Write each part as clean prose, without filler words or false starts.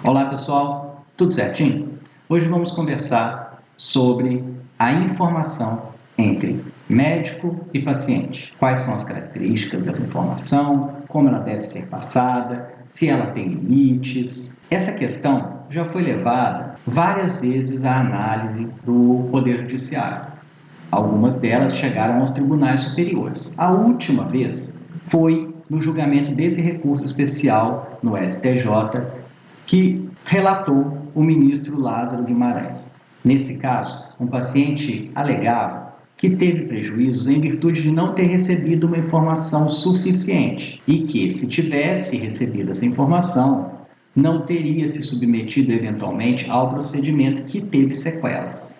Olá pessoal, tudo certinho? Hoje vamos conversar sobre a informação entre médico e paciente. Quais são as características dessa informação, como ela deve ser passada, se ela tem limites. Essa questão já foi levada várias vezes à análise do Poder Judiciário. Algumas delas chegaram aos tribunais superiores. A última vez foi no julgamento desse recurso especial no STJ, que relatou o ministro Lázaro Guimarães. Nesse caso, um paciente alegava que teve prejuízos em virtude de não ter recebido uma informação suficiente e que, se tivesse recebido essa informação, não teria se submetido eventualmente ao procedimento que teve sequelas.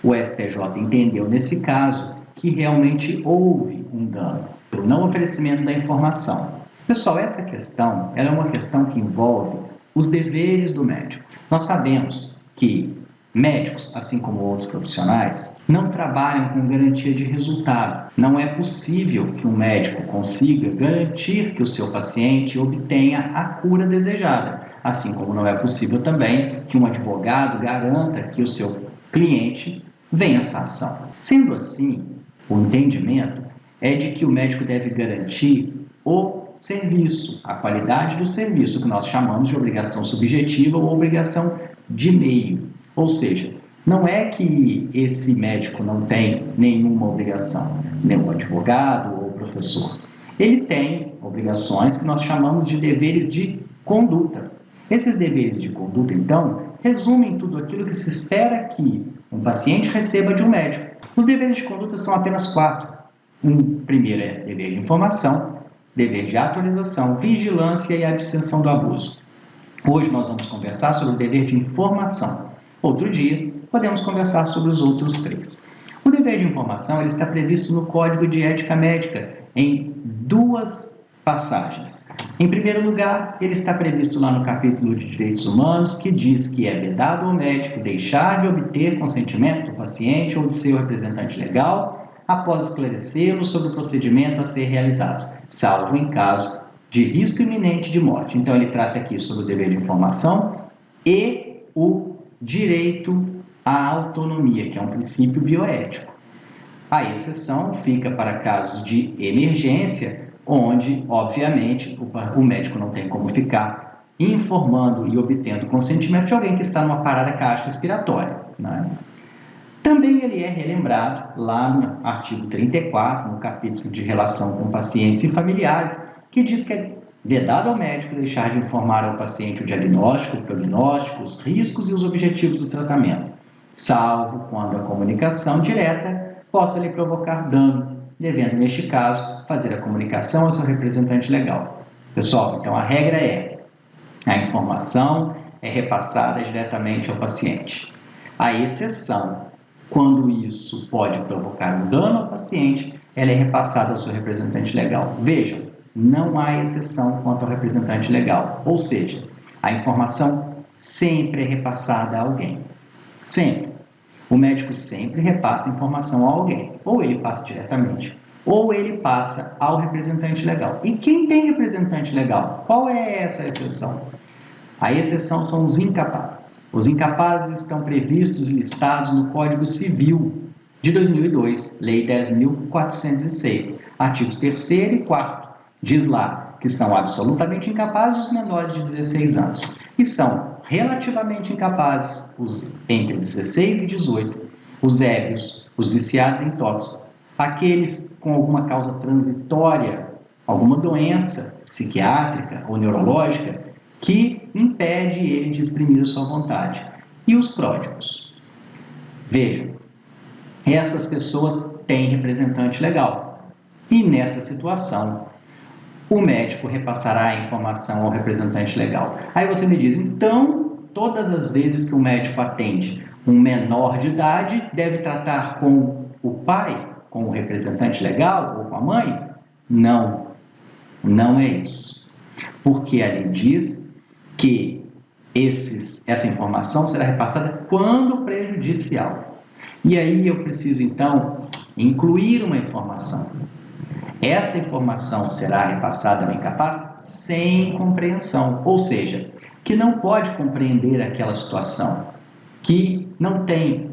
O STJ entendeu nesse caso que realmente houve um dano pelo não oferecimento da informação. Pessoal, essa questão ela é uma questão que envolve os deveres do médico. Nós sabemos que médicos, assim como outros profissionais, não trabalham com garantia de resultado. Não é possível que um médico consiga garantir que o seu paciente obtenha a cura desejada, assim como não é possível também que um advogado garanta que o seu cliente vença a ação. Sendo assim, o entendimento é de que o médico deve garantir o serviço, a qualidade do serviço, que nós chamamos de obrigação subjetiva ou obrigação de meio. Ou seja, não é que esse médico não tem nenhuma obrigação, nem o advogado ou o professor. Ele tem obrigações que nós chamamos de deveres de conduta. Esses deveres de conduta, então, resumem tudo aquilo que se espera que um paciente receba de um médico. Os deveres de conduta são apenas 4. Primeiro é dever de informação, dever de atualização, vigilância e abstenção do abuso. Hoje nós vamos conversar sobre o dever de informação. Outro dia, podemos conversar sobre os outros 3. O dever de informação ele está previsto no Código de Ética Médica em 2 passagens. Em primeiro lugar, ele está previsto lá no capítulo de Direitos Humanos, que diz que é vedado ao médico deixar de obter consentimento do paciente ou de seu representante legal após esclarecê-lo sobre o procedimento a ser realizado, salvo em caso de risco iminente de morte. Então, ele trata aqui sobre o dever de informação e o direito à autonomia, que é um princípio bioético. A exceção fica para casos de emergência, onde, obviamente, o médico não tem como ficar informando e obtendo consentimento de alguém que está numa parada cardiorrespiratória, né? Também ele é relembrado lá no artigo 34, no capítulo de relação com pacientes e familiares, que diz que é vedado ao médico deixar de informar ao paciente o diagnóstico, o prognóstico, os riscos e os objetivos do tratamento, salvo quando a comunicação direta possa lhe provocar dano, devendo, neste caso, fazer a comunicação ao seu representante legal. Pessoal, então a regra é: a informação é repassada diretamente ao paciente. A exceção, quando isso pode provocar um dano ao paciente, ela é repassada ao seu representante legal. Vejam, não há exceção quanto ao representante legal. Ou seja, a informação sempre é repassada a alguém. Sempre. O médico sempre repassa a informação a alguém. Ou ele passa diretamente, ou ele passa ao representante legal. E quem tem representante legal? Qual é essa exceção? A exceção são os incapazes. Os incapazes estão previstos e listados no Código Civil de 2002, Lei 10.406, artigos 3º e 4º. Diz lá que são absolutamente incapazes os menores de 16 anos e são relativamente incapazes os entre 16 e 18, os ébrios, os viciados em tóxico, aqueles com alguma causa transitória, alguma doença psiquiátrica ou neurológica que impede ele de exprimir sua vontade. E os pródigos. Vejam, essas pessoas têm representante legal. E nessa situação, o médico repassará a informação ao representante legal. Aí você me diz, então, todas as vezes que o médico atende um menor de idade, deve tratar com o pai, com o representante legal ou com a mãe? Não, não é isso. Porque ali diz que essa informação será repassada quando prejudicial. E aí eu preciso, então, incluir uma informação. Essa informação será repassada ao incapaz sem compreensão, ou seja, que não pode compreender aquela situação, que não tem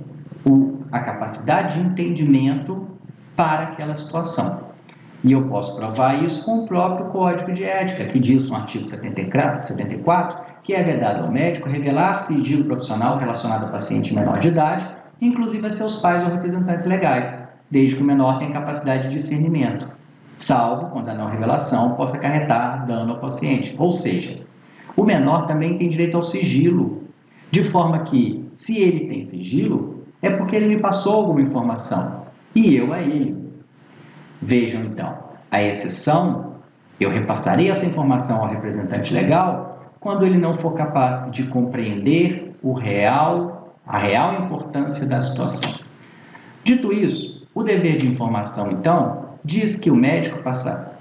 a capacidade de entendimento para aquela situação. E eu posso provar isso com o próprio Código de Ética, que diz no artigo 74 que é vedado ao médico revelar sigilo profissional relacionado ao paciente menor de idade, inclusive a seus pais ou representantes legais, desde que o menor tenha capacidade de discernimento, salvo quando a não revelação possa acarretar dano ao paciente. Ou seja, o menor também tem direito ao sigilo, de forma que, se ele tem sigilo, é porque ele me passou alguma informação, e eu a ele. Vejam então, a exceção, eu repassarei essa informação ao representante legal quando ele não for capaz de compreender a real importância da situação. Dito isso, o dever de informação, então, diz que o médico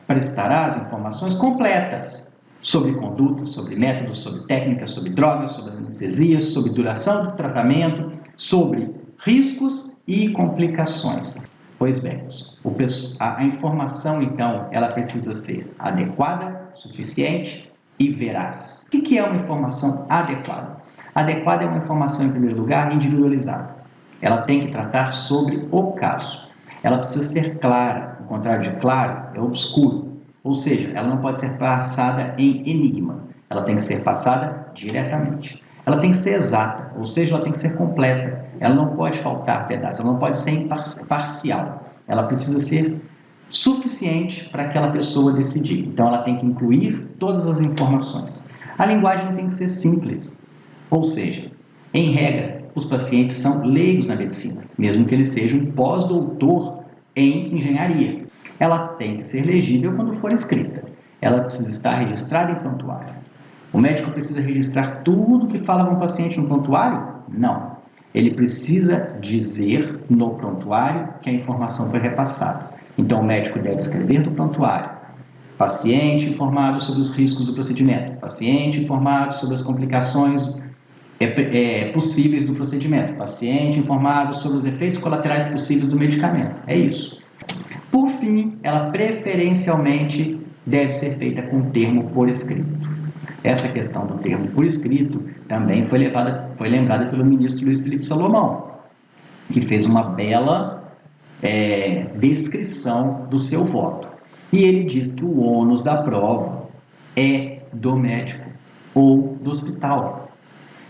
prestará as informações completas sobre conduta, sobre métodos, sobre técnicas, sobre drogas, sobre anestesias, sobre duração do tratamento, sobre riscos e complicações. Pois bem, a informação, então, ela precisa ser adequada, suficiente e veraz. O que é uma informação adequada? Adequada é uma informação, em primeiro lugar, individualizada. Ela tem que tratar sobre o caso. Ela precisa ser clara. O contrário de claro é obscuro. Ou seja, ela não pode ser passada em enigma. Ela tem que ser passada diretamente. Ela tem que ser exata, ou seja, ela tem que ser completa. Ela não pode faltar pedaços, ela não pode ser parcial. Ela precisa ser suficiente para aquela pessoa decidir. Então, ela tem que incluir todas as informações. A linguagem tem que ser simples, ou seja, em regra, os pacientes são leigos na medicina, mesmo que eles sejam um pós-doutor em engenharia. Ela tem que ser legível quando for escrita. Ela precisa estar registrada em prontuário. O médico precisa registrar tudo que fala com o paciente no prontuário? Não. Ele precisa dizer no prontuário que a informação foi repassada. Então, o médico deve escrever no prontuário: paciente informado sobre os riscos do procedimento, paciente informado sobre as complicações possíveis do procedimento, paciente informado sobre os efeitos colaterais possíveis do medicamento. É isso. Por fim, ela preferencialmente deve ser feita com termo por escrito. Essa questão do termo por escrito também foi lembrada pelo ministro Luiz Felipe Salomão, que fez uma bela descrição do seu voto. E ele diz que o ônus da prova é do médico ou do hospital,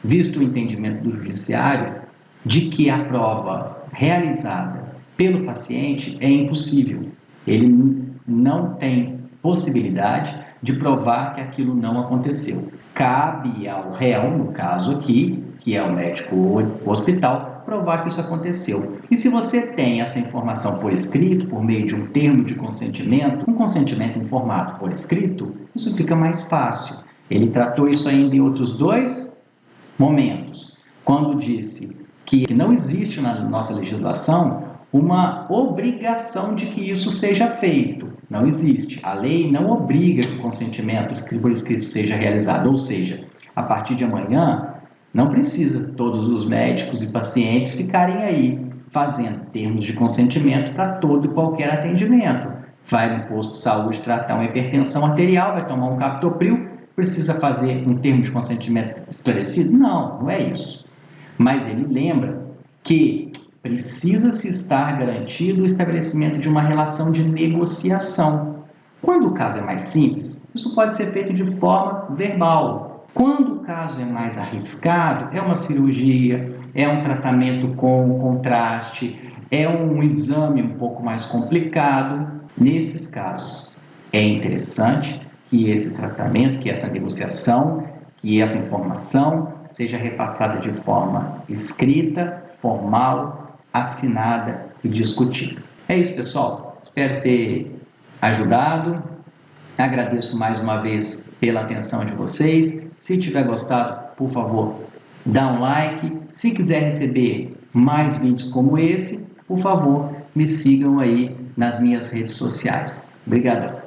visto o entendimento do judiciário de que a prova realizada pelo paciente é impossível. Ele não tem possibilidade de provar que aquilo não aconteceu. Cabe ao réu, no caso aqui, que é o médico ou o hospital, provar que isso aconteceu. E se você tem essa informação por escrito, por meio de um termo de consentimento, um consentimento informado por escrito, isso fica mais fácil. Ele tratou isso ainda em outros dois momentos, quando disse que não existe na nossa legislação uma obrigação de que isso seja feito. Não existe. A lei não obriga que o consentimento por escrito seja realizado. Ou seja, a partir de amanhã, não precisa todos os médicos e pacientes ficarem aí fazendo termos de consentimento para todo e qualquer atendimento. Vai no posto de saúde tratar uma hipertensão arterial, vai tomar um captopril, precisa fazer um termo de consentimento esclarecido? Não, não é isso. Mas ele lembra que precisa-se estar garantido o estabelecimento de uma relação de negociação. Quando o caso é mais simples, isso pode ser feito de forma verbal. Quando o caso é mais arriscado, é uma cirurgia, é um tratamento com contraste, é um exame um pouco mais complicado. Nesses casos, é interessante que esse tratamento, que essa negociação, que essa informação seja repassada de forma escrita, formal, assinada e discutida. É isso, pessoal. Espero ter ajudado. Agradeço mais uma vez pela atenção de vocês. Se tiver gostado, por favor, dá um like. Se quiser receber mais vídeos como esse, por favor, me sigam aí nas minhas redes sociais. Obrigadão.